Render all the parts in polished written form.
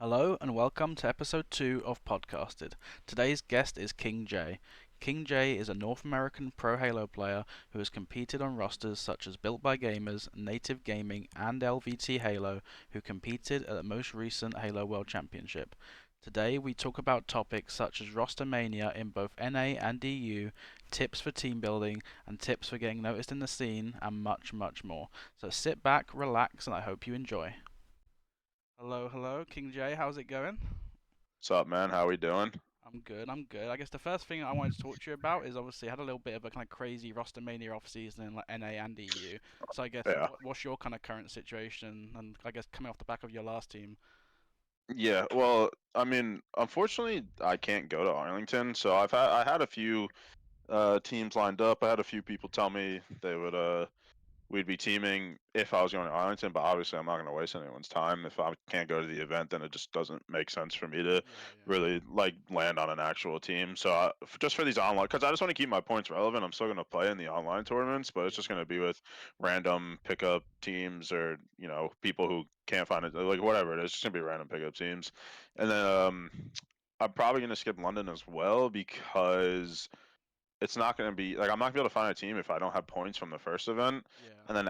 Hello and welcome to episode 2 of Podqasted. Today's guest is KingJay. KingJay is a North American pro Halo player who has competed on rosters such as Built by Gamers, Native Gaming, and LVT Halo, who competed at the most recent Halo World Championship. Today we talk about topics such as roster mania in both NA and EU, tips for team building, and tips for getting noticed in the scene, and much, much more. So sit back, relax, and I hope you enjoy. Hello, hello, KingJay, how's it going? What's up, man? How we doing? I'm good, I'm good. I guess the first thing I wanted to talk to you about is obviously I had a little bit of a kind of crazy roster mania off season in like NA and EU. So I guess Yeah. what's your kind of current situation and I guess coming off the back of your last team? Yeah, well, I mean, unfortunately, I can't go to Arlington, so I had a few teams lined up. I had a few people tell me they would we'd be teaming if I was going to Arlington, but obviously I'm not going to waste anyone's time. If I can't go to the event, then it just doesn't make sense for me to Yeah, yeah. really like land on an actual team. So just for these online, because I just want to keep my points relevant, I'm still going to play in the online tournaments, but it's just Yeah. going to be with random pickup teams or people who can't find it, like whatever it is. It's just going to be random pickup teams, and then I'm probably going to skip London as well because it's not going to be like I'm not going to be able to find a team if I don't have points from the first event. Yeah. And then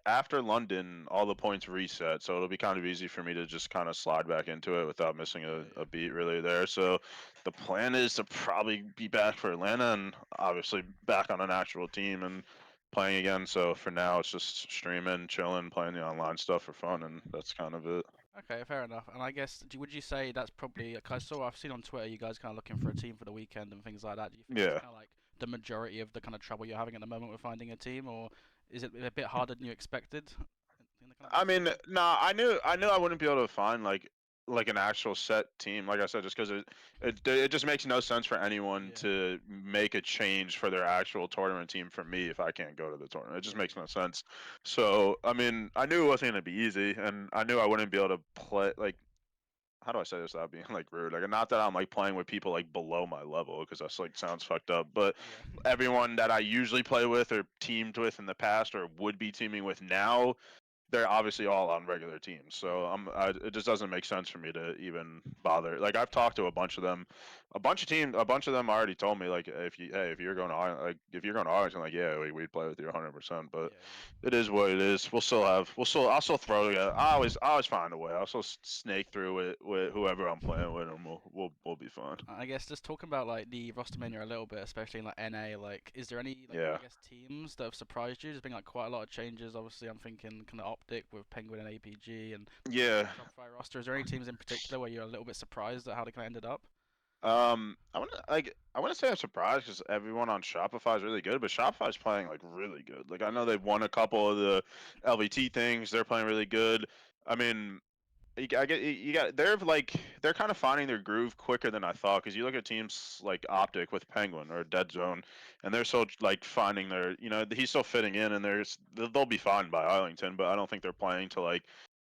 after London, all the points reset, so it'll be kind of easy for me to just kind of slide back into it without missing Yeah, a yeah. beat really there. So the plan is to probably be back for Atlanta and obviously back on an actual team and playing again. So for now, it's just streaming, chilling, playing the online stuff for fun, and that's kind of it. Okay, fair enough. And I guess would you say that's probably like I've seen on Twitter you guys kind of looking for a team for the weekend and things like that. Do you think that's Yeah. kind of like the majority of the kind of trouble you're having at the moment with finding a team, or is it a bit harder than you expected in the kind of I off mean, season? nah, I knew I wouldn't be able to find like an actual set team. Like I said, just because it just makes no sense for anyone Yeah. to make a change for their actual tournament team for me if I can't go to the tournament. It just Yeah, makes yeah. no sense. So I mean, I knew it wasn't gonna be easy, and I knew I wouldn't be able to play like. How do I say this without being like rude? Like, not that I'm like playing with people like below my level, because that's like sounds fucked up. But Yeah. everyone that I usually play with or teamed with in the past or would be teaming with now, they're obviously all on regular teams. So Yeah. it just doesn't make sense for me to even bother. Like I've talked to a bunch of them, a bunch of them already told me like if you're going to like if you're going to Arlington, like yeah, we'd play with you 100%. But Yeah, yeah. it is what it is. I'll still throw together. I always find a way. I'll still snake through it with whoever I'm playing with, and we'll be fine. I guess just talking about like the roster mania a little bit, especially in like NA, like is there any like I Yeah. guess teams that have surprised you? There's been like quite a lot of changes. Obviously, I'm thinking kind of Optic with Penguin and APG and Yeah. Shopify roster. Is there any teams in particular where you're a little bit surprised at how they kind of ended up? I want to say I'm surprised because everyone on Shopify is really good, but Shopify's playing like really good. Like I know they've Yeah, won a couple of the LVT things. They're playing really good. I mean, I get you got they're kind of finding their groove quicker than I thought. Because you look at teams like Optic with Penguin or Dead Zone, and they're still like finding their he's still fitting in, and they'll be fine by Arlington, but I don't think they're playing to like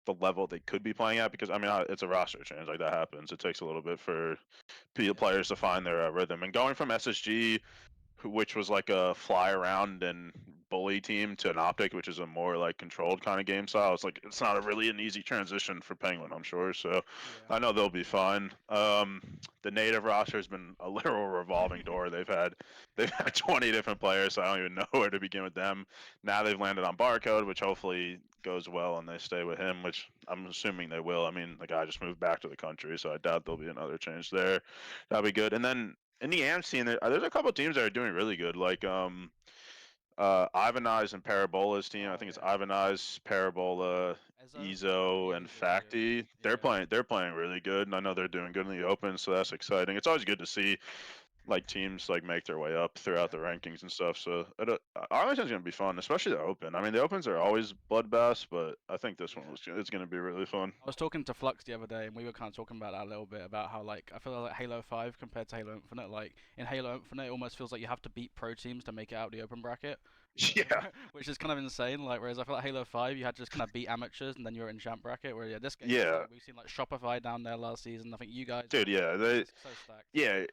the level they could be playing at because I mean it's a roster change like that happens. It takes a little bit for yeah, players to find their rhythm. And going from SSG, which was like a fly around and bully team, to an Optic, which is a more like controlled kind of game style, it's not a really an easy transition for Penguin, I'm sure. So yeah, I know they'll be fine. The native roster has been a literal revolving door. They've had 20 different players, so I don't even know where to begin with them. Now they've landed on Barcode, which hopefully goes well and they stay with him, which I'm assuming they will. I mean, the guy just moved back to the country, so I doubt there'll be another change there. That'll be good. And then in the AM scene, there's a couple teams that are doing really good, like Ivanized and Parabola's team. I oh think it's yeah, Ivanized, Parabola, Ezo, Ezo, and Ezo, yeah, Facti. They're yeah, playing really good, and I know they're doing good in the Open, so that's exciting. It's always good to see like teams like make their way up throughout yeah. the rankings and stuff. So Arlington's gonna be fun, especially the Open. I mean, the Opens are always bloodbaths, but I think this one Yeah. it's gonna be really fun. I was talking to Flux the other day, and we were kind of talking about that a little bit about how like I feel like Halo 5 compared to Halo Infinite, like in Halo Infinite, it almost feels like you have to beat pro teams to make it out the open bracket, Yeah, which is kind of insane. Like whereas I feel like Halo 5, you had to just kind of beat amateurs, and then you're in champ bracket. Where yeah, this game is yeah, like we've seen like Shopify down there last season. I think you guys dude. are Yeah, just so stacked. Yeah,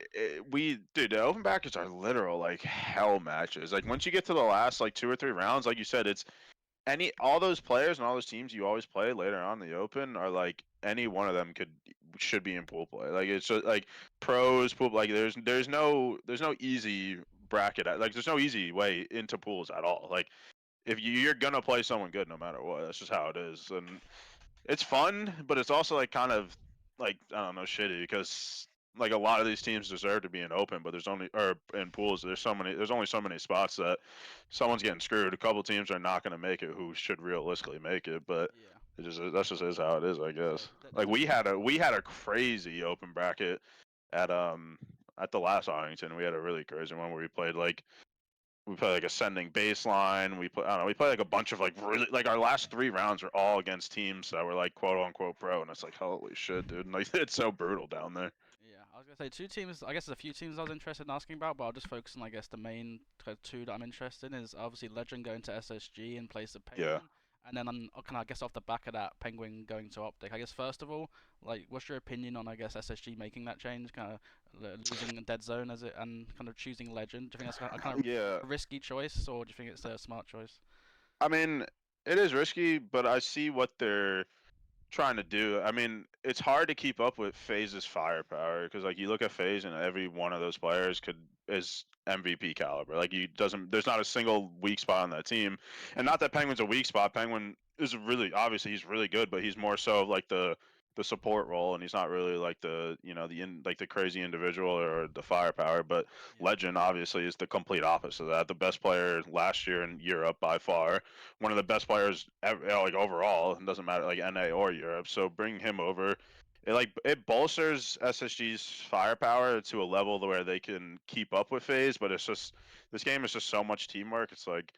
the open brackets are literal like hell matches. Like once you get to the last like two or three rounds, like you said, all those players and all those teams you always play later on in the open are like any one of them should be in pool play. Like it's just like pros pool. Like there's no easy bracket. Like there's no easy way into pools at all. Like if you're gonna play someone good no matter what. That's just how it is, and it's fun, but it's also like kind of like I don't know, shitty because like a lot of these teams deserve to be in open, but there's only or in pools. There's only so many spots that someone's getting screwed. A couple teams are not going to make it who should realistically make it, but Yeah. that's just is how it is, I So guess. there's Like definitely. we had a crazy open bracket at at the last Arlington. We had a really crazy one where we play like ascending baseline. We play I don't know. We play like a bunch of like really like our last 3 rounds were all against teams that were like quote unquote pro, and it's like holy shit, dude. Like it's so brutal down there. Yeah, I was gonna say two teams. I guess there's a few teams I was interested in asking about, but I'll just focus on I guess the main two that I'm interested in is obviously Legend going to SSG in place of Yeah. Penguin, and then kind of I guess off the back of that, Penguin going to Optic. I guess first of all, like, what's your opinion on I guess SSG making that change, kind of losing Dead Zone as it and kind of choosing Legend? Do you think that's a kind of Yeah. a risky choice, or do you think it's a smart choice? I mean, it is risky, but I see what they're trying to do. I mean, it's hard to keep up with FaZe's firepower because like you look at FaZe and every one of those players could is MVP caliber. Like you doesn't there's not a single weak spot on that team. Yeah, And not that Penguin's a weak spot. Penguin is really obviously he's really good, but he's more so of like the support role and he's not really like the like the crazy individual or the firepower. But yeah, Legend obviously is the complete opposite of that. The best player last year in Europe by far, one of the best players ever, like overall. It doesn't matter like NA or Europe. So bringing him over, it bolsters SSG's firepower to a level where they can keep up with FaZe. But it's just this game is just so much teamwork. It's like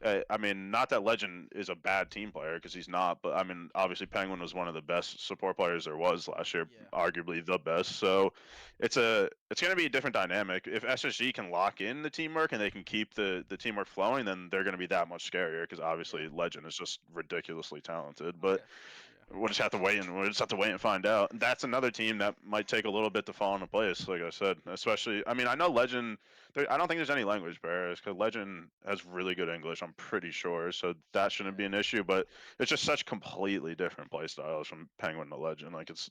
yeah, I mean, not that Legend is a bad team player because he's not, but I mean, obviously Penguin was one of the best support players there was last year, yeah, arguably the best. So it's gonna be a different dynamic. If SSG can lock in the teamwork and they can keep the teamwork flowing, then they're gonna be that much scarier because yeah. obviously Legend is just ridiculously talented. I But guess. Yeah, we'll just have to wait and find out. That's another team that might take a little bit to fall into place, like I said. Especially, I mean, I know Legend. I don't think there's any language barriers because Legend has really good English. I'm pretty sure, so that shouldn't be yeah, an issue. But it's just such completely different play styles from Penguin to Legend. Like it's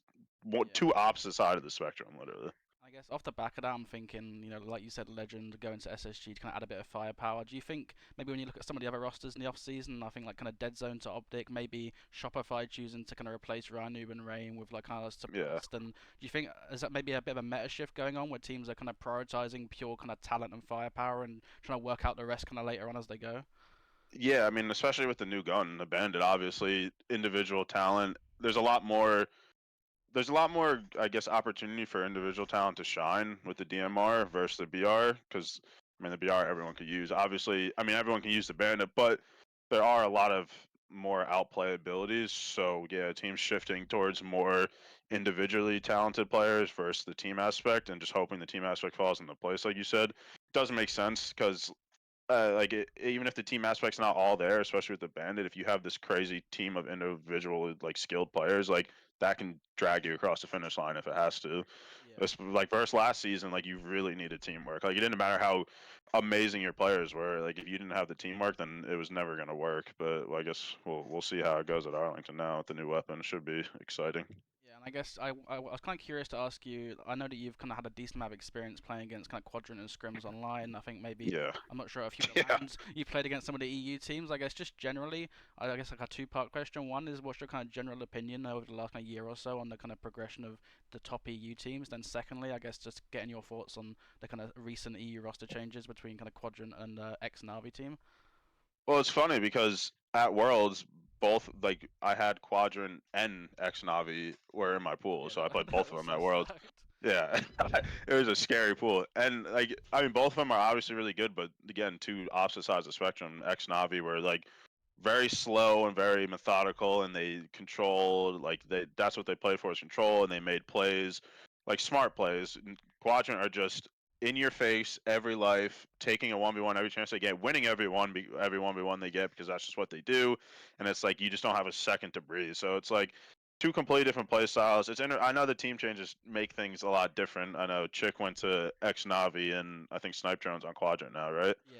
yeah. two opposite side of the spectrum, literally. I guess off the back of that, I'm thinking, like you said, Legend going to SSG to kind of add a bit of firepower. Do you think maybe when you look at some of the other rosters in the off season, I think like kind of Dead Zone to Optic, maybe Shopify choosing to kind of replace Ranu and Rain with like kind of Yeah. suppressed, and do you think is that maybe a bit of a meta shift going on where teams are kind of prioritizing pure kind of talent and firepower and trying to work out the rest kind of later on as they go? Yeah, I mean, especially with the new gun, the Bandit, obviously individual talent. There's a lot more, I guess, opportunity for individual talent to shine with the DMR versus the BR. Because I mean, the BR everyone could use. Obviously, I mean everyone can use the Bandit, but there are a lot of more outplay abilities. So yeah, teams shifting towards more individually talented players versus the team aspect, and just hoping the team aspect falls into place, like you said, does make sense because even if the team aspect's not all there, especially with the bandit, if you have this crazy team of individual like skilled players, like that can drag you across the finish line if it has to. Yeah. It's like versus last season, like you really needed teamwork. Like it didn't matter how amazing your players were. Like if you didn't have the teamwork, then it was never gonna work. But well, I guess we'll see how it goes at Arlington now with the new weapon. It should be exciting. Yeah, and I guess I was kind of curious to ask you. I know that you've kind of had a decent amount of experience playing against kind of quadrant and scrims online. I think maybe Yeah, I'm not sure a few of the yeah. lands you played against some of the EU teams. I guess just generally, I guess like a two-part question. One is what's your kind of general opinion over the last kind of year or so on the kind of progression of the top EU teams? Then secondly, I guess just getting your thoughts on the kind of recent EU roster changes between kind of quadrant and ex Navi team. Well, it's funny because at Worlds, both like I had Quadrant and X Navi were in my pool, Yeah, so I played both of that's them so at Worlds. stacked. Yeah, it was a scary pool, and like I mean, both of them are obviously really good, but again, two opposite sides of the spectrum. X Navi were like very slow and very methodical, and they controlled like that's what they played for is control, and they made plays like smart plays. And Quadrant are just in your face every life, taking a 1v1 every chance they get, winning every 1v1 they get because that's just what they do, and it's like you just don't have a second to breathe. So it's like two completely different play styles. I know the team changes make things a lot different. I know Chick went to X Navi and I think Snipe Drone's on Quadrant now, right? Yeah,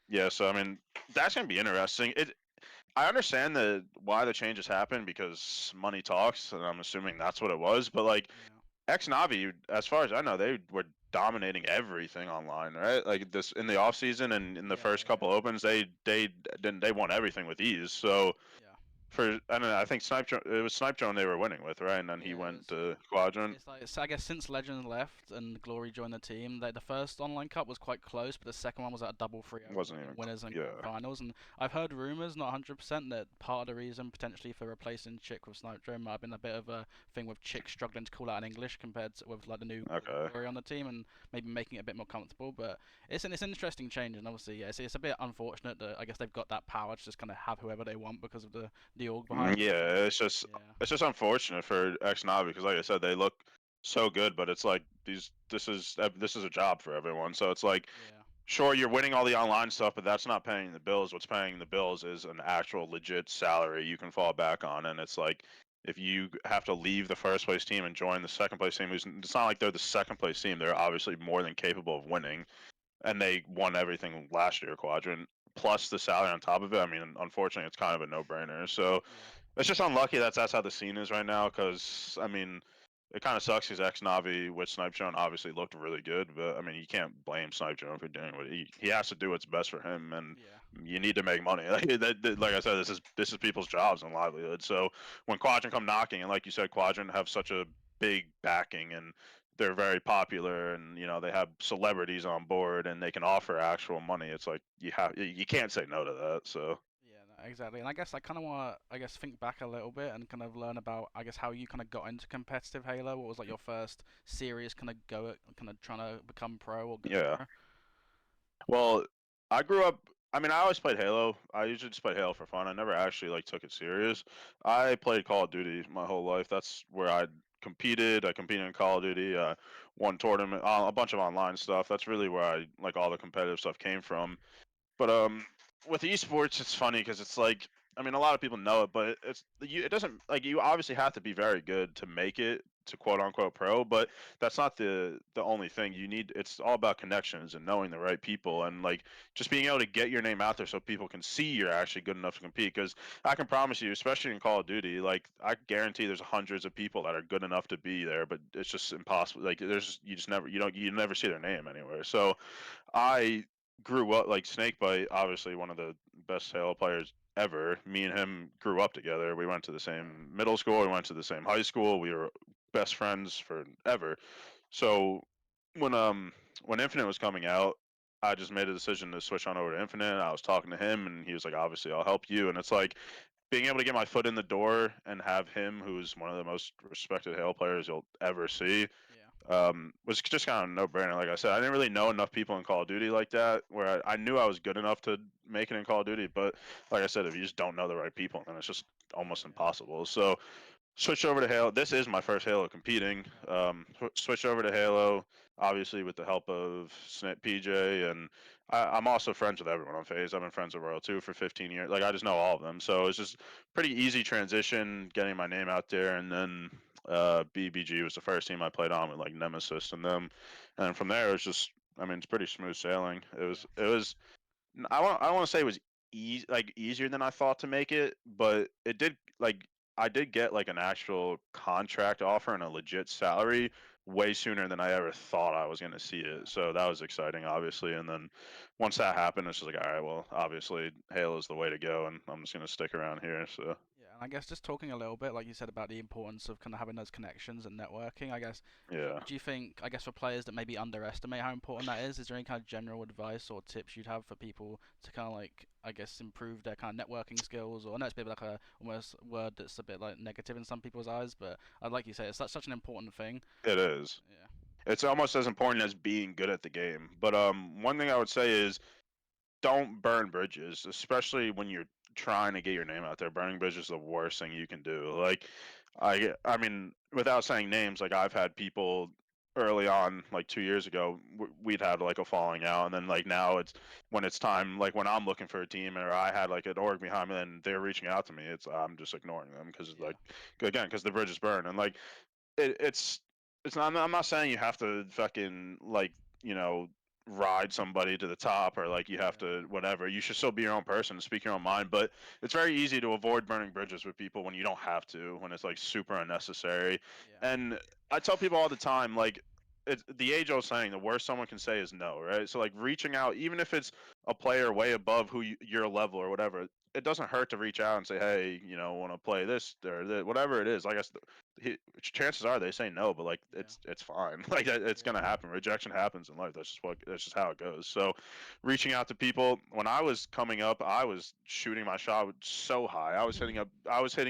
yeah. Yeah, so I mean that's gonna be interesting. I understand the why the changes happened because money talks, and I'm assuming that's what it was. But like Yeah. ex Navi, as far as I know, they were dominating everything online, right? Like this in the off season and in the Yeah, first yeah, couple opens, they won everything with ease. So yeah. for I don't know, I think it was Snipe Drone they were winning with, right? And then he Yeah, it went was. to Quadrant. It's like so I guess since Legends left and Glory joined the team, the first online cup was quite close, but the second one was at a double 3-0 Wasn't point in even winners and grand yeah, finals. And I've heard rumors, not 100%, that part of the reason potentially for replacing Chick with Snipe Drone might have been a bit of a thing with Chick struggling to call out in English compared to with like the new okay. Glory on the team, and maybe making it a bit more comfortable. But it's an interesting change, and obviously yeah, it's a bit unfortunate that I guess they've got that power to just kind of have whoever they want because of the org behind it. But Yeah, yeah, it's just unfortunate for ex Navi because like I said, they look so good, but it's like this is a job for everyone. So it's like yeah, sure you're winning all the online stuff, but that's not paying the bills. What's paying the bills is an actual legit salary you can fall back on, and it's like if you have to leave the first place team and join the second place team, it's not like they're the second place team. They're obviously more than capable of winning, and they won everything last year quadrant plus the salary on top of it. I mean, unfortunately, it's kind of a no-brainer. So yeah, it's just unlucky that's how the scene is right now. Because I mean, it kind of sucks because ex Navi with Snipe Drone obviously looked really good, but I mean, you can't blame Snipe Drone for doing what he has to do what's best for him, and yeah. you need to make money. Like I said, this is people's jobs and livelihood. So when Quadrant come knocking, and like you said, Quadrant have such a big backing and they're very popular and they have celebrities on board and they can offer actual money. It's like you can't say no to that. So Yeah, no, exactly. And I guess I kind of want to, I guess, think back a little bit and kind of learn about, I guess, how you kind of got into competitive Halo. What was like your first serious kind of go at kind of trying to become pro or go yeah. pro? Well, I grew up. I mean, I always played Halo. I usually just played Halo for fun. I never actually like took it serious. I played Call of Duty my whole life. That's where I competed. I competed in Call of Duty. I won tournament, a bunch of online stuff. That's really where I like all the competitive stuff came from. But with esports, it's funny because it's like I mean, a lot of people know it, but it doesn't like you obviously have to be very good to make it to quote unquote pro, but that's not the only thing you need. It's all about connections and knowing the right people Yeah, and like just being able to get your name out there so people can see you're actually good enough to compete. Because I can promise you, especially in Call of Duty, like I guarantee there's hundreds of people that are good enough to be there, but it's just impossible. Like you just never you never see their name anywhere. So I grew up like Snakebite, obviously one of the best Halo players ever. Me and him grew up together. We went to the right. same middle school. We went to the same high school. We were best friends forever. So when um when Infinite was coming out, I just made a decision to switch on over to Infinite. I was talking to him, and he was like, "Obviously, I'll help you." And it's like being able to get my foot in the door and have him, who's one of the most respected Halo players you'll ever see, Yeah, was just kind of a no-brainer. Like I said, I didn't really know enough people in Call of Duty like that, where I knew I was good enough to make it in Call of Duty. But like I said, if you just don't know the right people, then it's just almost yeah, impossible. So switched over to Halo. This is my first Halo competing. right. Switched over to Halo, obviously with the help of PJ, and I'm also friends with everyone on Phase. I've been friends with Royal 2 for 15 years. Like I just know all of them, so it's just pretty easy transition getting my name out there, and then BBG was the first team I played on with like Nemesis and them, and from there it was just. I mean, it's pretty smooth sailing. Yeah, It was I don't want to say it was easier than I thought to make it, but it did like I did get like an actual contract offer and a legit salary way sooner than I ever thought I was going to see it. yeah. So that was exciting, obviously. And then once that happened, it's just like, all right, well, obviously Halo's the way to go, and I'm just going to stick around here. So Yeah, and I guess just talking a little bit, like you said, about the importance of kind of having those connections and networking. I guess, yeah. do you think, I guess, for players that maybe underestimate how important that is there any kind of general advice or tips you'd have for people to kind of like, I guess, improve their kind of networking skills? Or I know it's a bit like a almost word that's a bit like negative in some people's eyes, but I'd like you say, it's such an important thing. It is. Yeah, It's almost as important as being good at the game. But one thing I would say is don't burn bridges, especially when you're trying to get your name out there. Burning bridges is the worst thing you can do. Like, I mean, without saying names, like I've had people early on, like 2 years ago, we'd had like a falling out, and then like now it's when it's time, like when I'm looking for a team or I had like an org behind me, and they're reaching out to me, it's I'm just ignoring them because yeah, like again because the bridge is burned, and like it's not. I'm not saying you have to fucking like you know ride somebody to the top or like you have to Yeah. whatever. You should still be your own person, speak your own mind. But it's very easy to avoid burning bridges with people when you don't have to, when it's like super unnecessary. Yeah. And I tell people all the time, like it's the age old saying, the worst someone can say is no, right? So like reaching out, even if it's a player way above your level or whatever, it doesn't hurt to reach out and say, hey, want to play this or whatever it is. I guess chances are they say no, but like Yeah. it's fine. Like it's gonna Yeah. happen. Rejection happens in life. That's just how it goes. So, reaching out to people. When I was coming up, I was shooting my shot so high. I was hitting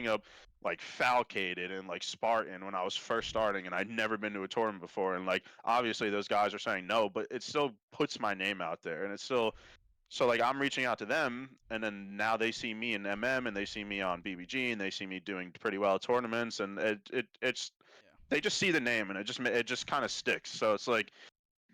up like Falcated and like Spartan when I was first starting, and I'd never been to a tournament before. And like obviously those guys are saying no, but it still puts my name out there, and it's still so like I'm reaching out to them, and then now they see me in MM, and they see me on BBG, and they see me doing pretty well at tournaments, and it's Yeah. they just see the name, and it just kind of sticks. So it's like,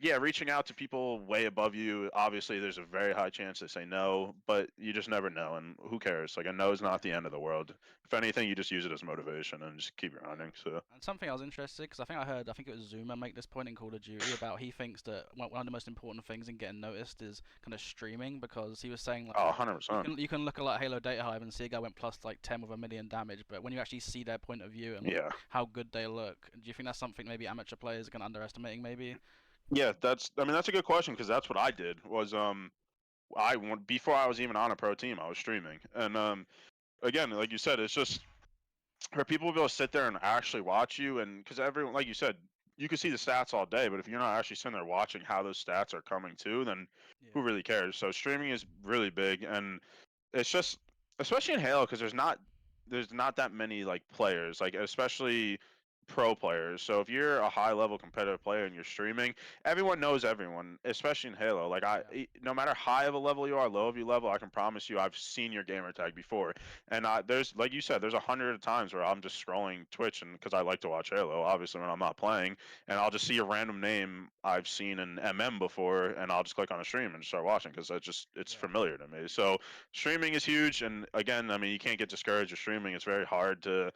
yeah, reaching out to people way above you. Obviously, there's a very high chance they say no, but you just never know, and who cares? Like a no is Yeah. not the end of the world. If anything, you just use it as motivation and just keep Yeah. grinding. So And something I was interested, because I think it was Zuma make this point in Call of Duty about he thinks that one of the most important things in getting noticed is kind of streaming, because he was saying like oh, you 100%. can look at like Halo Data Hive and see a guy went plus like 10 with a million damage, but when you actually see their point of view and like Yeah. how good they look, do you think that's something maybe amateur players are kind of underestimating maybe? Yeah, I mean that's a good question because that's what I did was before I was even on a pro team, I was streaming. And again, like you said, it's just for people to be able to sit there and actually watch you, and because everyone, like you said, you can see the stats all day, but if you're not actually sitting there watching how those stats are coming to, then who Yeah. really cares? So streaming is really big, and it's just especially in Halo because there's not that many like players, like especially pro players. So if you're a high level competitive player and you're streaming, everyone knows everyone, especially in Halo. Like Yeah. no matter high of a level you are, low of you level, I can promise you I've seen your gamer tag before. And there's like you said, there's 100 times where I'm just scrolling Twitch and because I like to watch Halo, obviously when I'm not playing, and I'll just see a random name I've seen in MM before, and I'll just click on a stream and just start watching because it's Yeah. familiar to me. So streaming is huge, and again, I mean, you can't get discouraged with streaming. It's very hard to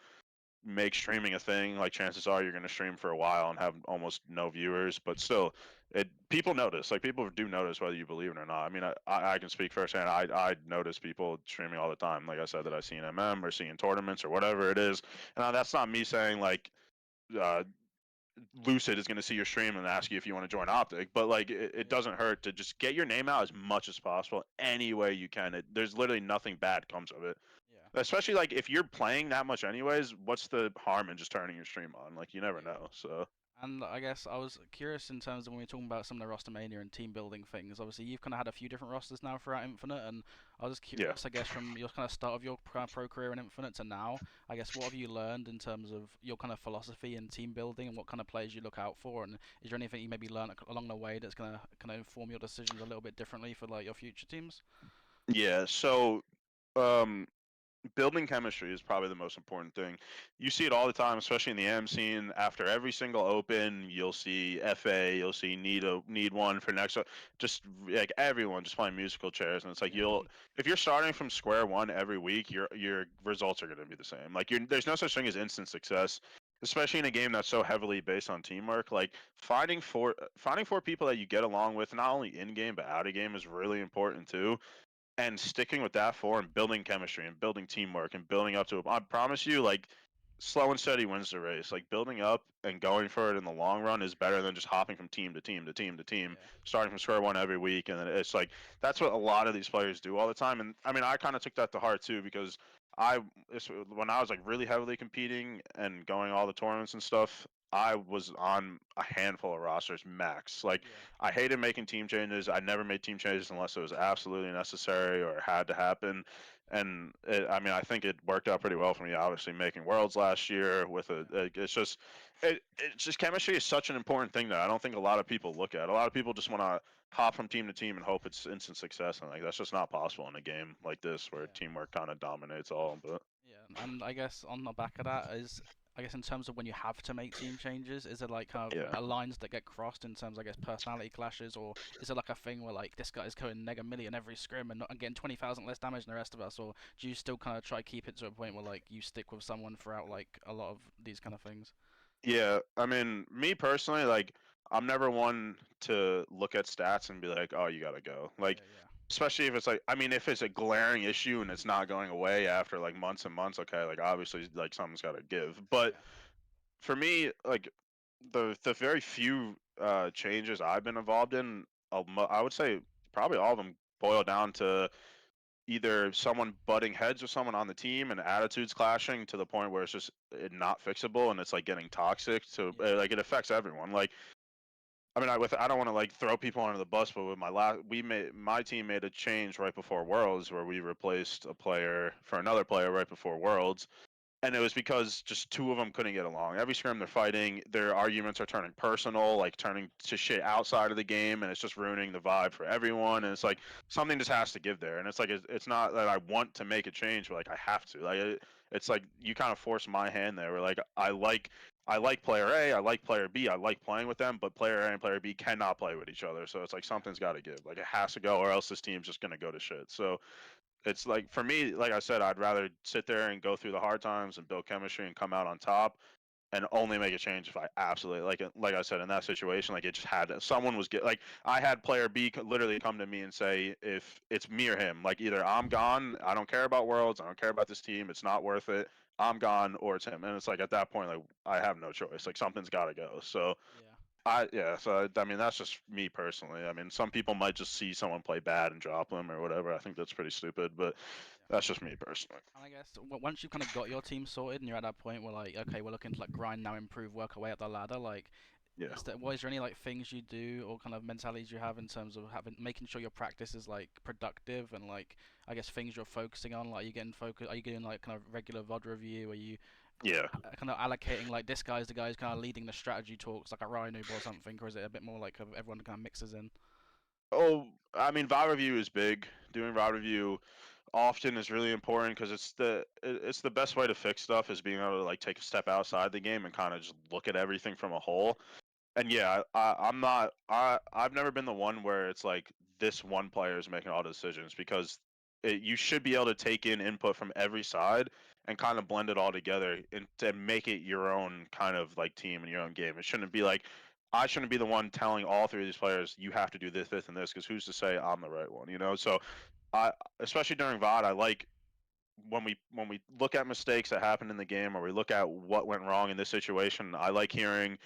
make streaming a thing. Like chances are you're going to stream for a while and have almost no viewers, but still, it people notice. Like people do notice whether you believe it or not. I mean, I can speak firsthand. I notice people streaming all the time. Like I said, that Yeah. I see in MM or see in tournaments or whatever it is. And that's not me saying like. Uh, Lucid is going to see your stream and ask you if you want to join Optic, but like it Yeah. doesn't hurt to just get your name out as much as possible any way you can. There's literally nothing bad comes of it. Yeah. Especially like if you're playing that much anyways, what's the harm in just turning your stream on? Like you never Yeah. know. So And I guess I was curious in terms of when we were talking about some of the roster mania and team building things. Obviously, you've kind of had a few different rosters now throughout Infinite, and I was yeah. curious, I guess, from your kind of start of your pro career in Infinite to now. I guess what have you learned in terms of your kind of philosophy in team building and what kind of players you look out for? And is there anything you maybe learned along the way that's gonna kind of inform your decisions a little bit differently for like your future teams? Yeah. So um building chemistry is probably the most important thing. You see it all the time, especially in the M scene. After every single open, you'll see FA, you'll see need one for next. Just like everyone just playing musical chairs, and it's like Yeah. if you're starting from square one every week, your results are going to be the same. Like there's no such thing as instant success. Especially in a game that's so heavily based on teamwork, like finding four people that you get along with, not only in game but out of game, is really important too, and sticking with that for and building chemistry and building teamwork and building up to it. I promise you, like slow and steady wins the race. Like building up and going for it in the long run is better than just hopping from team to team to team to team, Yeah. starting from square one every week. And then it's like that's what a lot of these players do all the time. And I mean, I kind of took that to heart too because I when I was like really heavily competing and going all the tournaments and stuff. I was on a handful of rosters max. Like Yeah. I hated making team changes. I never made team changes unless it was absolutely necessary or had to happen. And I mean, I think it worked out pretty well for me. Obviously, making worlds last year with Yeah. it's just chemistry is such an important thing that I don't think a lot of people look at. A lot of people just want to hop from team to team and hope it's instant success, and like that's just not possible in a game like this where Yeah. teamwork kind of dominates all. But Yeah, and I guess on the back of that is, I guess in terms of when you have to make team changes, is it like kind yeah. of lines that get crossed in terms, I guess, personality clashes, or is it like a thing where like this guy's going nega million every scrim and, not, and getting 20,000 less damage than the rest of us, or do you still kind of try keep it to a point where like you stick with someone throughout like a lot of these kind of things? Yeah, I mean, me personally, like I'm never one to look at stats and be like, oh, you gotta go. Like, Yeah, yeah, especially if it's like, I mean, if it's a glaring issue and it's not going away after like months and months, okay, like obviously like something's gotta give. But yeah, for me, like the very few changes I've been involved in, I would say probably all of them boil down to either someone butting heads with someone on the team and attitudes clashing to the point where it's just not fixable and it's like getting toxic to yeah, like it affects everyone. Like I mean, I don't want to like throw people under the bus, but with my team made a change right before Worlds where we replaced a player for another player right before Worlds, and it was because just two of them couldn't get along. Every scrim they're fighting, their arguments are turning personal, like turning to shit outside of the game, and it's just ruining the vibe for everyone. And it's yeah, like something just has to give there. And it's like it's not that I want to make a change, but like I have to. Like it's like you kind of force my hand there. Where like I like player A, I like player B, I like playing with them, but player A and player B cannot play with each other. So it's like yeah, something's got to give. Like it has to go, or else this team's just gonna go to shit. So it's like for me, like I said, I'd rather sit there and go through the hard times and build chemistry and come out on top, and only make a change if I absolutely like I said in that situation, like it just had to, someone was get like I had player B literally come to me and say if it's me or him, like either I'm gone, I don't care about Worlds, I don't care about this team, it's not worth it. I'm gone, or it's him, and it's like at that point, like I have no choice. Like something's got to go. So yeah, yeah, so I mean that's just me personally. I mean some people might just see someone play bad and drop them or whatever. I think that's pretty stupid, but yeah. that's just me personally. And I guess once you've kind of got your team sorted and you're at that point where like, okay, we're looking to like grind now, improve, work our way up the ladder. Like, Yeah. is there any like things you do or kind of mentalities you have in terms of having making sure your practice is like productive and like I guess things you're focusing on? Like, are you getting focus? Are you doing like kind of regular VOD review? Are you Yeah. kind of allocating like this guy's the guy who's kind of leading the strategy talks like a Rhino or something, or is it a bit more like everyone kind of mixes in? Oh, I mean, VOD review is big. Doing VOD review often is really important because it's the best way to fix stuff is being able to like take a step outside the game and kind of just look at everything from a whole. And yeah, I'm not. I've never been the one where it's like this one player is making all the decisions because you should be able to take in input from every side and kind of blend it all together and to make it your own kind of like team and your own game. It shouldn't be like I shouldn't be the one telling all three of these players you have to do this, this, and this because who's to say I'm the right one, you know? So Yeah, I, especially during VOD, I like when we look at mistakes that happened in the game or we look at what went wrong in this situation. I like hearing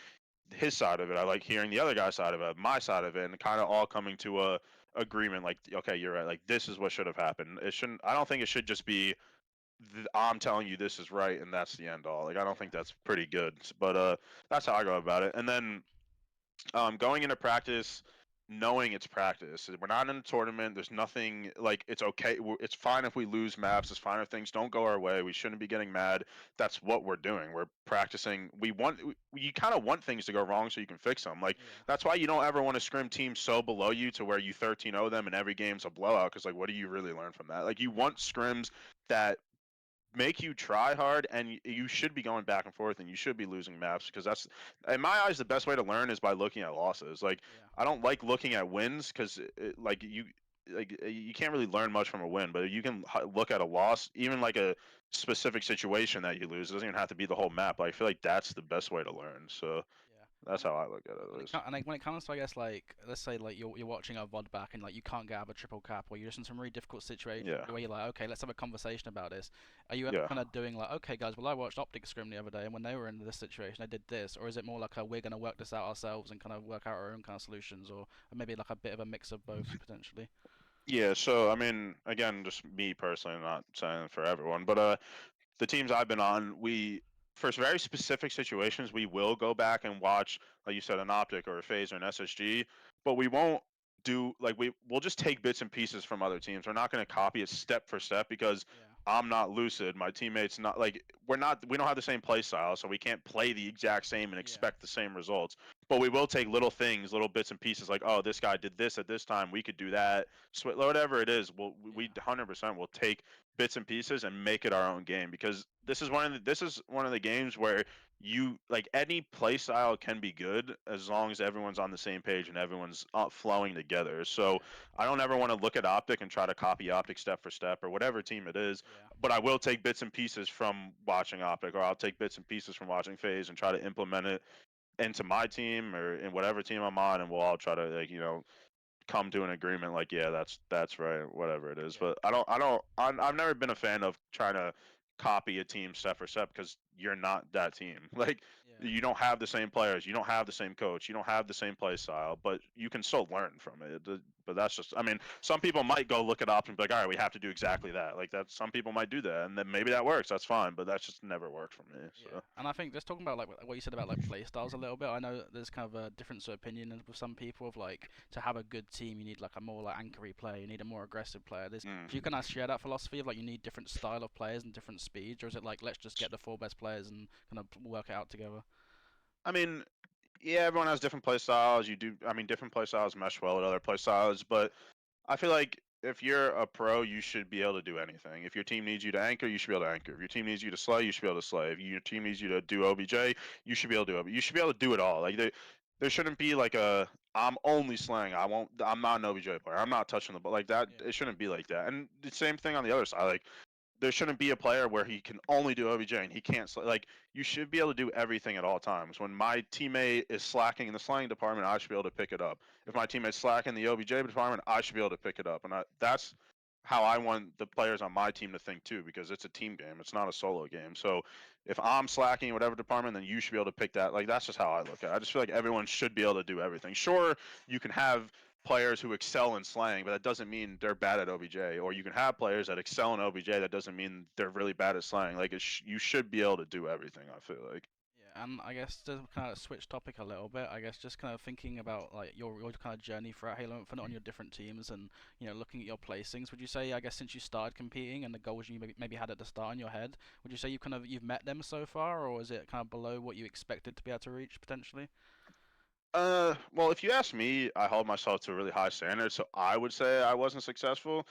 his side of it. I like hearing the other guy's side of it, my side of it, and kind of all coming to a agreement. Like, okay, you're right. Like, this is what should have happened. It shouldn't. I don't think it should just be. I'm telling you this is right, and that's the end all. Like, I don't think yeah, that's pretty good. But that's how I go about it. And then going into practice, knowing it's practice. We're not in a tournament. There's nothing like it's okay. It's fine if we lose maps. It's fine if things don't go our way. We shouldn't be getting mad. That's what we're doing. We're practicing. You kind of want things to go wrong so you can fix them. Like yeah, that's why you don't ever want to scrim teams so below you to where you 13-0 them and every game's a blowout. Because like, what do you really learn from that? Like you yeah, want scrims that make you try hard and you should be going back and forth and you should be losing maps because that's in my eyes the best way to learn is by looking at losses. Like yeah, I don't like looking at wins because you can't really learn much from a win, but you can look at a loss, even like a specific situation that you lose. It doesn't even have to be the whole map, but I feel like that's the best way to learn. So yeah. that's how I look at it at least. When it comes to I guess like let's say like you're watching a VOD back and like you can't get out of a triple cap or you're just in some really difficult situation Yeah. where you're like okay let's have a conversation about this. Are you ever Yeah. kind of doing like okay guys well I watched Optic Scrim the other day and when they were in this situation they did this, or is it more like a we're gonna work this out ourselves and kind of work out our own kind of solutions, or maybe like a bit of a mix of both potentially? Yeah, so I mean, again, just me personally, not saying for everyone, but the teams I've been on, we for very specific situations, we will go back and watch, like you said, an optic or a phase or an SSG, but we won't do like we'll just take bits and pieces from other teams. We're not going to copy it step for step because Yeah, I'm not lucid. My teammates not like we don't have the same play style, so we can't play the exact same and yeah, expect the same results. But we will take little things, little bits and pieces like, oh, this guy did this at this time, we could do that. Whatever it is, we yeah, 100% will take bits and pieces and make it our own game because this is one of the games where you like any play style can be good as long as everyone's on the same page and everyone's flowing together. So yeah, I don't ever want to look at optic and try to copy optic step for step or whatever team it is, yeah, but I will take bits and pieces from watching optic or I'll take bits and pieces from watching phase and try to implement it into my team or in whatever team I'm on, and we'll all try to like come to an agreement like yeah that's right whatever it is. Yeah, But I've never been a fan of trying to copy a team step for step because you're not that team. Like yeah, you don't have the same players, you don't have the same coach, you don't have the same play style, but you can still learn from it. But that's just, I mean, some people might go look at options and be like, all right, we have to do exactly that. Like that, some people might do that, and then maybe that works. That's fine, but that's just never worked for me. yeah. So. And I think just talking about like what you said about like play styles a little bit. I know that there's kind of a difference of opinion with some people of like to have a good team, you need like a more like anchory player, you need a more aggressive player. Do you Mm. kind of share that philosophy of like you need different style of players and different speeds, or is it like let's just get the four best players and kind of work it out together? I mean, yeah, everyone has different play styles. You do, I mean, different play styles mesh well with other play styles, but I feel like if you're a pro, you should be able to do anything. If your team needs you to anchor, you should be able to anchor. If your team needs you to slay, you should be able to slay. If your team needs you to do OBJ, you should be able to do it. You should be able to do it all. Like there shouldn't be like a I'm only slaying. I won't. I'm not an OBJ player. I'm not touching the ball like that. Yeah, It shouldn't be like that. And the same thing on the other side. Like there shouldn't be a player where he can only do OBJ and he can't like you should be able to do everything at all times. When my teammate is slacking in the slaying department, I should be able to pick it up. If my teammate's slacking in the OBJ department, I should be able to pick it up. And that's how I want the players on my team to think too, because it's a team game. It's not a solo game. So if I'm slacking in whatever department, then you should be able to pick that. Like that's just how I look at it. I just feel like everyone should be able to do everything. Sure, you can have players who excel in slang, but that doesn't mean they're bad at OBJ. Or you can have players that excel in OBJ. That doesn't mean they're really bad at slang. Like you should be able to do everything. I feel like. yeah. And I guess to kind of switch topic a little bit, I guess just kind of thinking about like your kind of journey throughout Halo Infinite on your different teams and looking at your placings. Would you say I guess since you started competing and the goals you maybe had at the start in your head, would you say you've met them so far, or is it kind of below what you expected to be able to reach potentially? Well, if you ask me, I hold myself to a really high standard, so I would say I wasn't successful.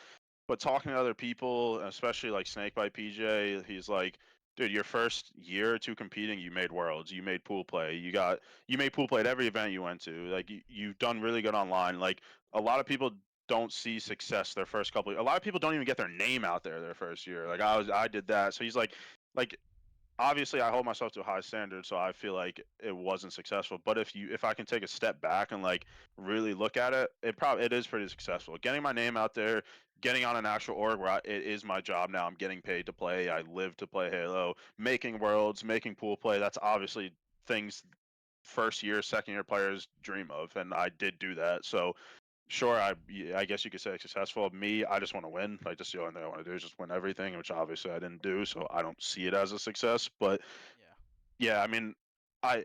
But talking to other people, especially like Snake by PJ, he's like, dude, your first year or two competing, you made worlds, you made pool play, you made pool play at every event you went to. Like you've done really good online. Like a lot of people don't see success their first couple. A lot of people don't even get their name out there their first year. Like I did that. So he's like obviously I hold myself to a high standard, so I feel like it wasn't successful. But if I can take a step back and like really look at it, it is pretty successful. Getting my name out there, getting on an actual org where it is my job now. I'm getting paid to play. I live to play Halo. Making worlds, making pool play. That's obviously things first year, second year players dream of, and I did do that. So sure, yeah, I guess you could say successful. Me, I just want to win. Like just the only thing I want to do is just win everything, which obviously I didn't do, so I don't see it as a success. But Yeah. yeah, I mean, I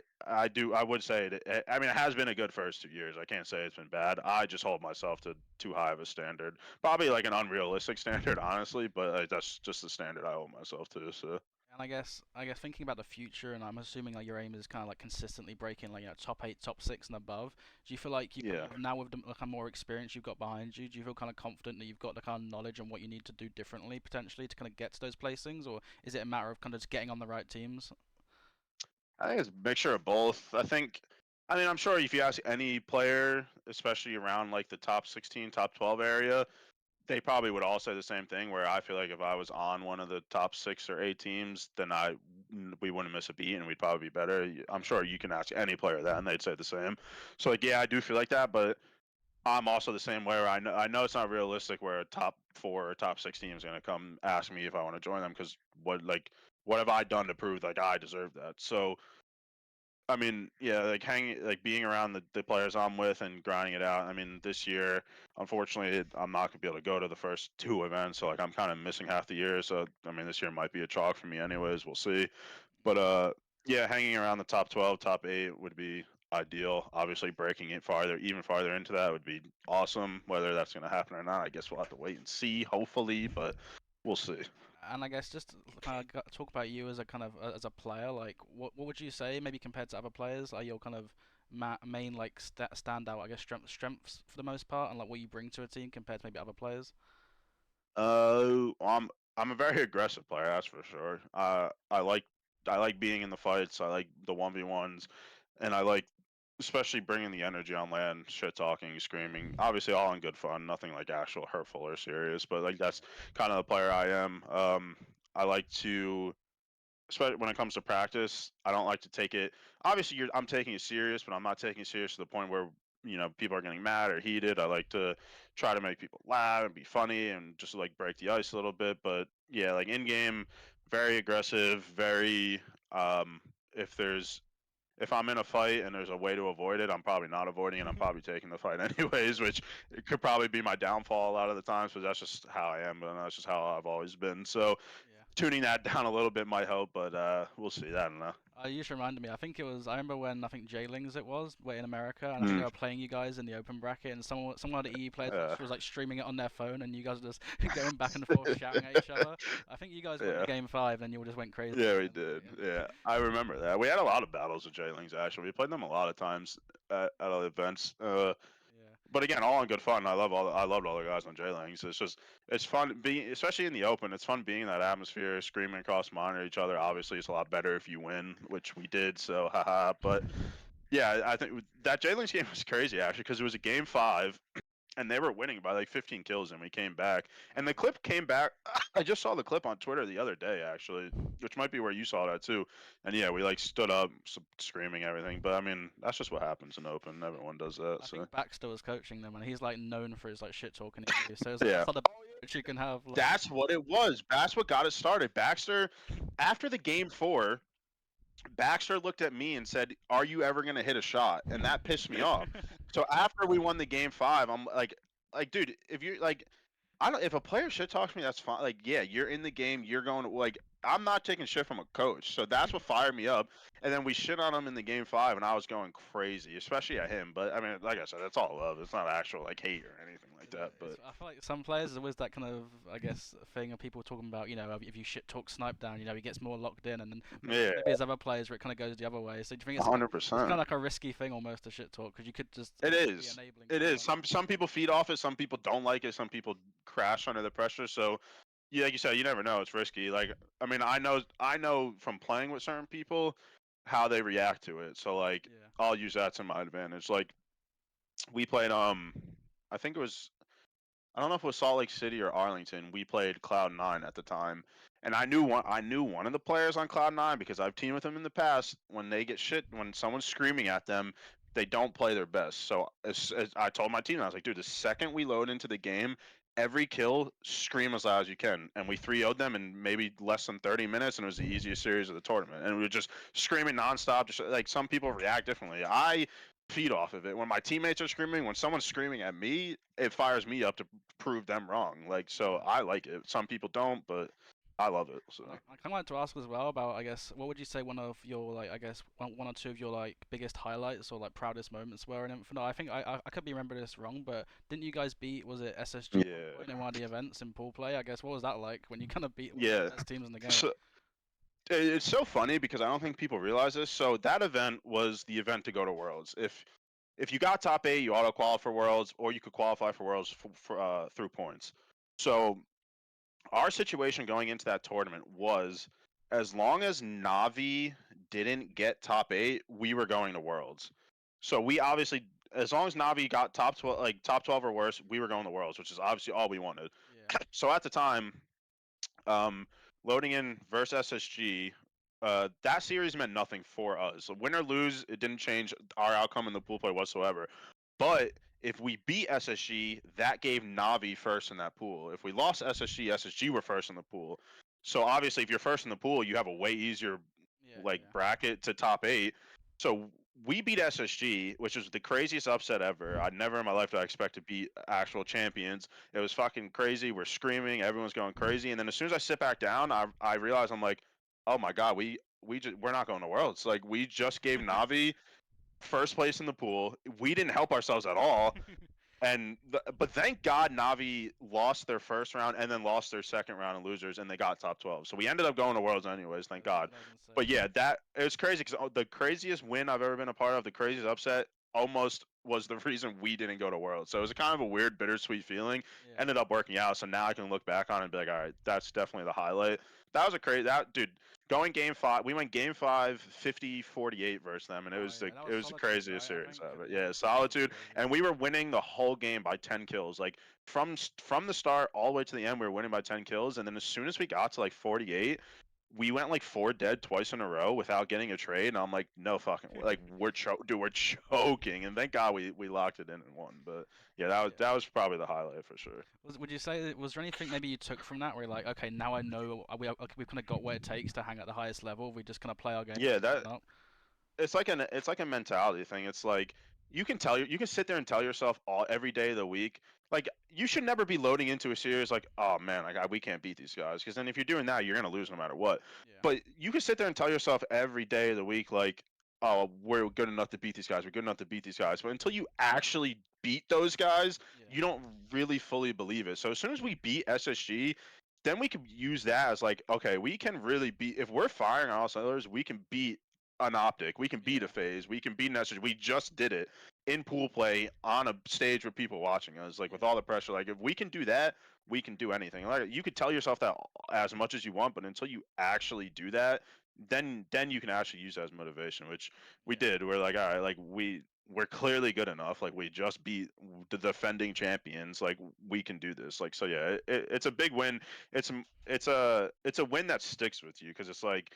would say it. I mean, it has been a good first 2 years. I can't say it's been bad. I just hold myself to too high of a standard, probably like an unrealistic standard, honestly. But that's just the standard I hold myself to. So And I guess thinking about the future, and I'm assuming like your aim is kind of like consistently breaking like top eight, top six, and above. Do you feel like you kind yeah. of now with the like, more experience you've got behind you, do you feel kind of confident that you've got the kind of knowledge and what you need to do differently potentially to kind of get to those placings, or is it a matter of kind of just getting on the right teams? I think it's a mixture of both. I mean, I'm sure if you ask any player, especially around like the top 16, top 12 area, they probably would all say the same thing. Where I feel like if I was on one of the top 6 or 8 teams, then we wouldn't miss a beat and we'd probably be better. I'm sure you can ask any player that and they'd say the same. So like, yeah, I do feel like that, but I'm also the same way. Where I know it's not realistic where a top 4 or top 6 team is gonna come ask me if I want to join them because what have I done to prove like I deserve that? So I mean, yeah, like being around the players I'm with and grinding it out. I mean, this year, unfortunately, I'm not gonna be able to go to the first 2 events, so like I'm kind of missing half the year. So I mean, this year might be a chalk for me, anyways. We'll see. But yeah, hanging around the top 12, top 8 would be ideal. Obviously, breaking it even farther into that would be awesome. Whether that's gonna happen or not, I guess we'll have to wait and see. Hopefully, but we'll see. And I guess just to kind of talk about you as a kind of as a player, like what would you say maybe compared to other players are your kind of main like standout I guess strengths for the most part, and like what you bring to a team compared to maybe other players? I'm a very aggressive player, that's for sure. I like being in the fights. I like the 1v1s, and I like especially bringing the energy on land, shit talking, screaming. Obviously, all in good fun, nothing like actual hurtful or serious. But like that's kind of the player I am. I like to especially when it comes to practice, I don't like to take it. Obviously, I'm taking it serious, but I'm not taking it serious to the point where people are getting mad or heated. I like to try to make people laugh and be funny and just like break the ice a little bit. But yeah, like in game, very aggressive, very um, if there's if I'm in a fight and there's a way to avoid it, I'm probably not avoiding it. I'm probably taking the fight anyways, which it could probably be my downfall a lot of the times, but that's just how I am, and that's just how I've always been. So Yeah. tuning that down a little bit might help, but we'll see. I don't know. You just reminded me. I think it was. I remember when I think Jailings it was, way in America, and I think they Mm, were playing you guys in the open bracket, and someone of the EE players yeah, was like streaming it on their phone, and you guys were just going back and forth shouting at each other. I think you guys won the yeah. game 5, and you all just went crazy Yeah, at the we end of did. it. Yeah. Yeah, I remember that. We had a lot of battles with Jailings, actually. We played them a lot of times at other events. Yeah. But again, all in good fun. I loved all the guys on J-Langs. It's just it's fun being, especially in the open. It's fun being in that atmosphere, screaming across monitor each other. Obviously, it's a lot better if you win, which we did. So haha. But yeah, I think that J-Langs game was crazy actually because it was a game 5 and they were winning by like 15 kills and we came back and Oh the wow. clip came back. I just saw the clip on Twitter the other day actually, which might be where you saw that too. And yeah, we like stood up screaming everything, but I mean that's just what happens in open. Yeah. Everyone does that. I So think Baxter was coaching them, and he's like known for his like shit talking interviews. So yeah, it's like the best coach you can have. Like, that's what it was. That's what got it started. Baxter, after the game 4, Baxter looked at me and said, "Are you ever gonna hit a shot?" And that pissed me off. So after we won the game 5, I'm like, dude, if you like, I don't. If a player shit talks me, that's fine. Like, yeah, you're in the game. You're going to like. I'm not taking shit from a coach, so that's what fired me up. And then we shit on him in the game 5, and I was going crazy, especially at him. But I mean, like I said, it's all love. It's not actual like hate or anything like yeah, that. But I feel like some players there's always that kind of I guess thing of people talking about if you shit talk Snipe down he gets more locked in and then yeah, maybe there's other players where it kind of goes the other way. So do you think hundred it's kind percent. of like a risky thing almost to shit talk because you could just It be is. enabling It is. someone. Some people feed off it. Some people don't like it. Some people crash under the pressure. So, yeah, like you said, you never know. It's risky. Like, I mean, I know from playing with certain people how they react to it. So, like, Yeah, I'll use that to my advantage. Like, we played. I think it was. I don't know if it was Salt Lake City or Arlington. We played Cloud9 at the time, and I knew one of the players on Cloud9 because I've teamed with them in the past. When they get shit, when someone's screaming at them, they don't play their best. So as I told my team, I was like, dude, the second we load into the game, every kill, scream as loud as you can. And we 3-0'd them in maybe less than 30 minutes, and it was the easiest series of the tournament. And we were just screaming nonstop. Just like some people react differently. I feed off of it. When my teammates are screaming, when someone's screaming at me, it fires me up to prove them wrong. Like, so yeah. I like it. Some people don't, but I love it. So I kind of like to ask as well about I guess what would you say one of your like I guess one or two of your like biggest highlights or like proudest moments were in Infinite? I think I could be remembering this wrong, but didn't you guys beat was it SSG at one yeah, point in one of the events in pool play? I guess what was that like when you kind of beat one of yeah. the best teams in the game? So it's so funny because I don't think people realize this. So that event was the event to go to Worlds. If you got top 8, you auto qualify for Worlds, or you could qualify for Worlds through points. So our situation going into that tournament was as long as Navi didn't get top 8, we were going to Worlds. So we obviously, as long as Navi got top 12, like top 12 or worse, we were going to Worlds, which is obviously all we wanted. Yeah, So at the time, um, loading in versus SSG, that series meant nothing for us. So win or lose, it didn't change our outcome in the pool play whatsoever. But if we beat SSG, that gave Navi first in that pool. If we lost SSG, SSG were first in the pool. So obviously, if you're first in the pool, you have a way easier yeah, like yeah. bracket to top 8. So we beat SSG, which was the craziest upset ever. I never in my life did I expect to beat actual champions. It was fucking crazy. We're screaming, everyone's going crazy, and then as soon as I sit back down, I realize I'm like, oh my god, we're not going to Worlds. Like we just gave Navi first place in the pool. We didn't help ourselves at all. But thank God Navi lost their first round and then lost their second round in losers and they got top 12. So we ended up going to Worlds anyways, thank God. That was But insane. yeah, that it was crazy because the craziest win I've ever been a part of, the craziest upset, almost was the reason we didn't go to Worlds. So it was a kind of a weird, bittersweet feeling. Yeah, Ended up working out, so now I can look back on it and be like, all right, that's definitely the highlight. That was a crazy that dude. Going game 5, we went game 5, 50-48 versus them, and it oh was yeah, that it was was the Solitude, craziest right? I series think ever. yeah, Yeah, that was Solitude, crazy. and we were winning the whole game by 10 kills. Like from the start all the way to the end, we were winning by 10 kills, and then as soon as we got to like 48, we went like 4 dead twice in a row without getting a trade, and I'm like, no fucking, like we're choking, and thank God we locked it in and won. But yeah, that was probably the highlight for sure. Would you say was there anything maybe you took from that where you're like, okay, now I know we've kind of got what it takes to hang at the highest level. We just kind of play our game, Yeah, turn that up. it's like a mentality thing. It's like you can sit there and tell yourself every day of the week, like you should never be loading into a series like, oh man, like we can't beat these guys, because then if you're doing that, you're gonna lose no matter what. Yeah, But you can sit there and tell yourself every day of the week like, oh, we're good enough to beat these guys. We're good enough to beat these guys. But until you actually beat those guys, yeah, you don't really fully believe it. So as soon as we beat SSG, then we can use that as like, okay, we can really beat, if we're firing on all cylinders, we can beat an optic, we can beat a yeah, phase, we can beat an SSG. We just did it in pool play on a stage with people watching us, like with yeah, all the pressure. Like if we can do that, we can do anything. Like you could tell yourself that as much as you want, but until you actually do that, then you can actually use that as motivation, which we yeah, did. We're like, all right, like we're clearly good enough. Like we just beat the defending champions. Like we can do this. Like so, yeah. It's a big win. It's a win that sticks with you because it's like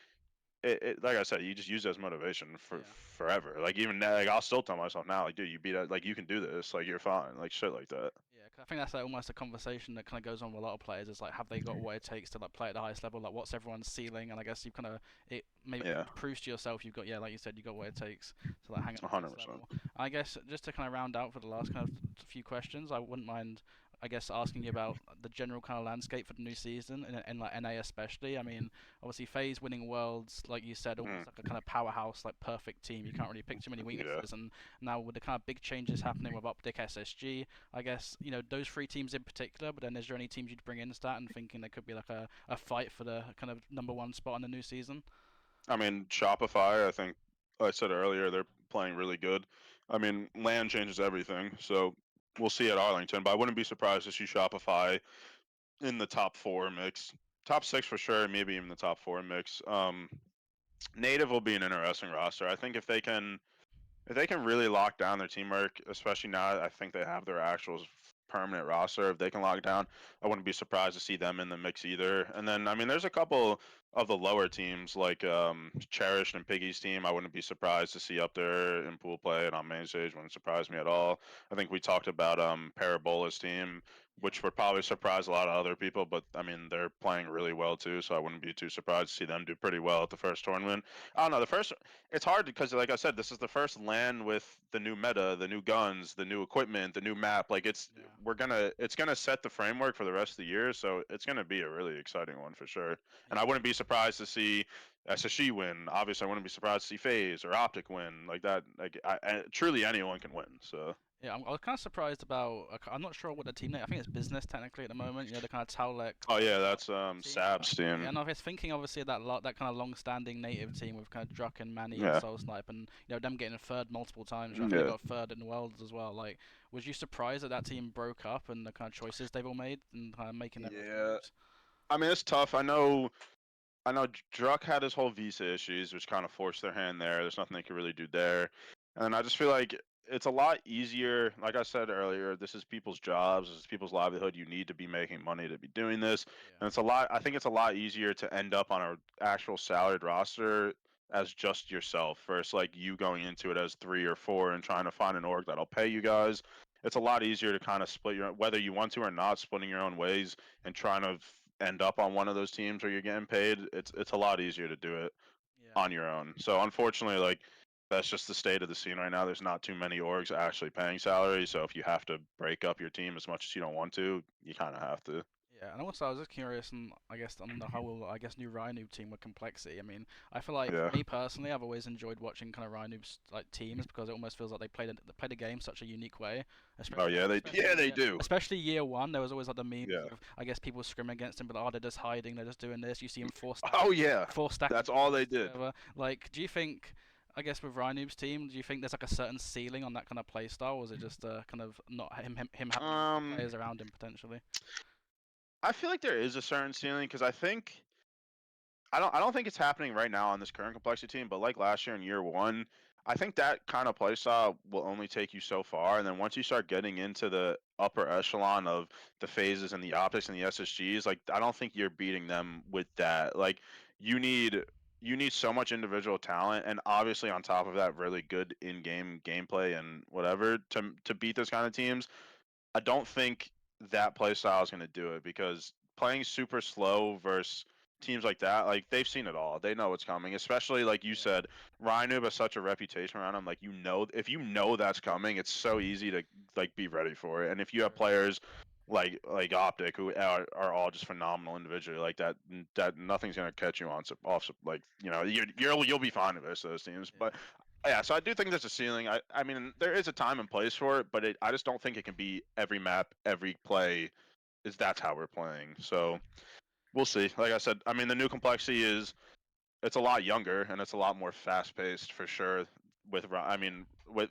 like I said, you just use it as motivation for yeah. forever. Like even now, like I'll still tell myself now, like dude, you beat it. Like you can do this. Like you're fine. Like shit like that. Yeah, 'cause I think that's like almost a conversation that kind of goes on with a lot of players. Is like, have they got what it takes to like play at the highest level? Like, what's everyone's ceiling? And I guess you kind of it maybe Yeah, proves to yourself you've got, yeah, like you said, you got what it takes to like hang at the highest 100%. level. I guess just to kind of round out for the last kind of few questions, I wouldn't mind. I guess asking you about the general kind of landscape for the new season and like NA especially. I mean, obviously FaZe winning worlds, like you said, almost Mm, like a kind of powerhouse, like perfect team. You can't really pick too many yeah. weaknesses. And now with the kind of big changes happening with Optic SSG, I guess, those three teams in particular, but then is there any teams you'd bring into that and thinking there could be like a fight for the kind of number one spot in the new season? I mean, Shopify. I think like I said earlier, they're playing really good. I mean, land changes everything, so we'll see at Arlington. But I wouldn't be surprised to see Shopify in the top four mix, top six for sure, maybe even the top four mix. Native will be an interesting roster. I think if they can really lock down their teamwork, especially now I think they have their actual permanent roster, if they can lock it down, I wouldn't be surprised to see them in the mix either. And then I mean there's a couple of the lower teams like Cherish and Piggy's team, I wouldn't be surprised to see up there in pool play and on main stage, wouldn't surprise me at all. I think we talked about Parabola's team, Yeah, which would probably surprise a lot of other people, but I mean they're playing really well too, so I wouldn't be too surprised to see them do pretty well at the first tournament. I don't know, the first, it's hard because like I said, this is the first LAN with the new meta, the new guns, the new equipment, the new map. Like yeah, it's gonna set the framework for the rest of the year, so it's gonna be a really exciting one for sure. And I yeah. wouldn't be surprised to see SSG win. Obviously, I wouldn't be surprised to see FaZe or Optic win like that. Like truly anyone can win. So Yeah, I was kind of surprised about. I'm not sure what the team name. I think it's business technically at the moment. The kind of Towlek oh yeah, that's team. Sab's Yeah, team. and I was thinking obviously that kind of long-standing native team with kind of Druck and Manny and Yeah, Soul Snipe, and them getting third multiple times. I think they yeah. got third in the worlds as well. Like, was you surprised that that team broke up and the kind of choices they've all made and kind of making their own Yeah, moves? I mean it's tough. I know Druck had his whole visa issues, which kind of forced their hand there. There's nothing they could really do there. And I just feel like it's a lot easier. Like I said earlier, this is people's jobs, this is people's livelihood. You need to be making money to be doing this. Yeah, And I think it's a lot easier to end up on an actual salaried roster as just yourself versus like you going into it as three or four and trying to find an org that'll pay you guys. It's a lot easier to kind of split your, whether you want to or not, splitting your own ways and trying to end up on one of those teams where you're getting paid. It's a lot easier to do it yeah. on your own. So unfortunately, like that's just the state of the scene right now. There's not too many orgs actually paying salary. So if you have to break up your team as much as you don't want to, you kind of have to. Yeah, and also I was just curious, and I guess on the whole, I guess new Rhino team with complexity. I mean, I feel like for Yeah. me personally, I've always enjoyed watching kind of Rhino's like teams because it almost feels like they play the game such a unique way. Oh Especially yeah, especially they do. especially year one, there was always like the memes Yeah. of I guess people scrimming against him, but oh they're just hiding, they're just doing this. You see him Oh yeah. four stacking That's all they bodies did. together. Like, do you think? I guess with Rhino's team, do you think there's like a certain ceiling on that kind of play style, or is it just kind of not him having Um, players around him potentially? I feel like there is a certain ceiling because I don't think it's happening right now on this current complexity team, but like last year in year one, I think that kind of play style will only take you so far. And then once you start getting into the upper echelon of the phases and the optics and the SSGs, like I don't think you're beating them with that. Like you need so much individual talent, and obviously on top of that, really good in-game gameplay and whatever to beat those kind of teams. I don't think that play style is going to do it because playing super slow versus teams like that, like they've seen it all. They know what's coming. Especially like you Yeah. said, Rhino has such a reputation around him. Like if you know that's coming, it's so easy to like be ready for it. And if you have True. players like Optic who are all just phenomenal individually, like that nothing's gonna catch you on off like you'll be fine with those teams. But Yeah. yeah, so I do think there's a ceiling. I mean, there is a time and place for it, but I just don't think it can be every map, every play. That's how we're playing. Yeah. So we'll see. Like I said, I mean, the new complexity is it's a lot younger and it's a lot more fast paced for sure. I mean,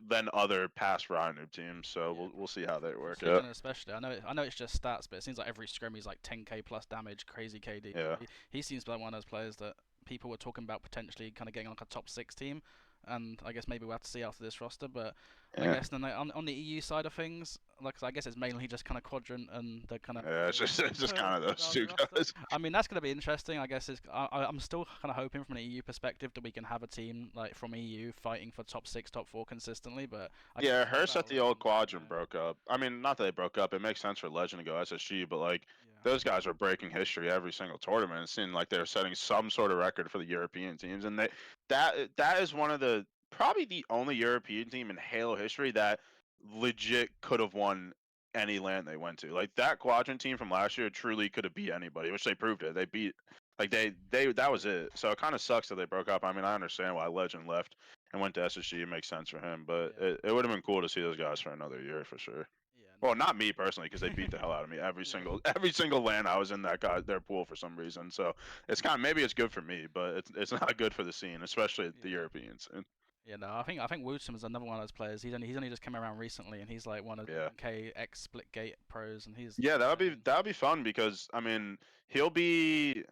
than other past Rhino teams. So Yeah, we'll see how they for work out. Sweden especially. I know it's just stats, but it seems like every scrim he's like 10k plus damage, crazy KD. Yeah. He seems to be like one of those players that people were talking about potentially kind of getting like a top six team, and I guess maybe we'll have to see after this roster. But I Yeah. guess then on the EU side of things, like I guess it's mainly just kind of Quadrant and the kind of Yeah. It's just kind of those Derby two roster. guys. I mean that's gonna be interesting. I guess I'm still kind of hoping from an EU perspective that we can have a team like from EU fighting for top six, top four consistently. But I guess Yeah, it's all Hearst at about the old Legends. quadrant broke up. I mean, not that they broke up. It makes sense for Legend to go SSG, but like Yeah. those guys were breaking history every single tournament. It seemed like they were setting some sort of record for the European teams, and that is one of the probably the only European team in Halo history that legit could have won any land they went to. Like that quadrant team from last year truly could have beat anybody, which they proved it. They beat like they that was it. So it kind of sucks that they broke up. I mean, I understand why Legend left and went to SSG. It makes sense for him, but Yeah. it would have been cool to see those guys for another year for sure. Yeah, Well, not me personally, because they beat the no. hell out of me every Yeah. single every single LAN I was in their pool for some reason. So it's kind of maybe it's good for me, but it's not good for the scene, especially the Yeah. European scene. Yeah, no, I think Wooten is another one of those players. He's only just come around recently, and he's like one of the Yeah. 1K ex Splitgate pros, and he's Yeah, insane. that would be fun because I mean he'll be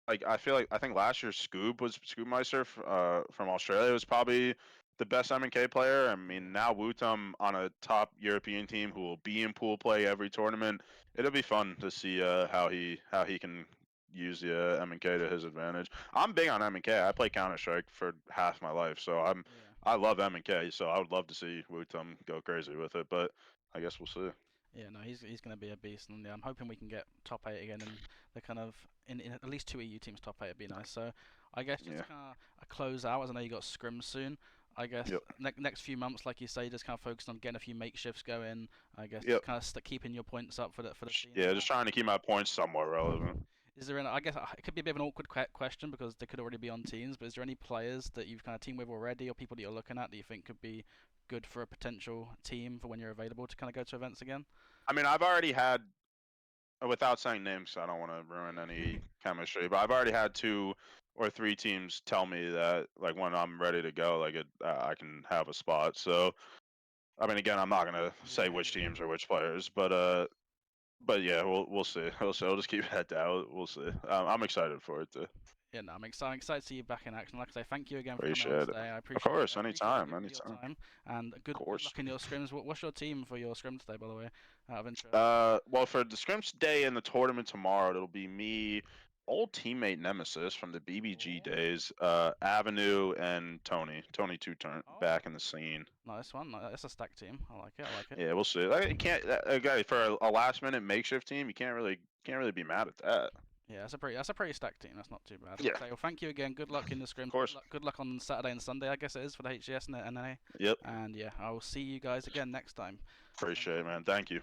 I think last year Scoobmeister from Australia was probably the best MK player. I mean Yeah, now Wutum on a top European team who will be in pool play every tournament. It'll be fun to see how he can use the MK to his advantage. I'm big on MK. I play Counter Strike for half my life, so yeah, I love MK. So I would love to see Wutum go crazy with it, but I guess we'll see. yeah. No, he's gonna be a beast, and yeah, I'm hoping we can get top eight again, and the kind of in at least two EU teams top eight would be nice. So I guess just Yeah. to kind of close out, as I know you got scrims soon. I guess Yep. next few months, like you say, just kind of focusing on getting a few makeshifts going. I guess just Yep. kind of keeping your points up for the scene and Yeah, just that. trying to keep my points somewhat relevant. Is there any? I guess it could be a bit of an awkward question because they could already be on teams. But is there any players that you've kind of teamed with already, or people that you're looking at that you think could be good for a potential team for when you're available to kind of go to events again? I mean, I've already had, without saying names, I don't want to ruin Yeah. any chemistry, but I've already had two or three teams tell me that, like, when I'm ready to go, like, I can have a spot. So, I mean, again, I'm not gonna say Yeah, which yeah. teams or which players, but yeah, we'll see. We'll see. I'll just keep it down. We'll see. I'm excited for it too. Yeah, no, I'm excited to see you back in action. Like I say, thank you again for coming on Appreciate it. today. Of course, I appreciate anytime, your anytime. time, and Of good course. luck in your scrims. What's your team for your scrim today, by the way? Out of interest. Well, for the scrims today and the tournament tomorrow, it'll be me, old teammate Nemesis from the BBG Oh, days, Avenue and Tony Two Turn oh, back in the scene. nice one. That's a stack team. I like it. I like it. Yeah, we'll see. Like, you can't, guy for a last minute makeshift team, you can't really be mad at that. Yeah, that's a pretty stacked team. That's not too bad. Yeah, Like I say, well, thank you again. Good luck in the of scrims. course. Good luck on Saturday and Sunday. I guess it is for the HGS and the NA. Yep. And yeah, I will see you guys again next time. Thank Appreciate you. it, man. Thank you.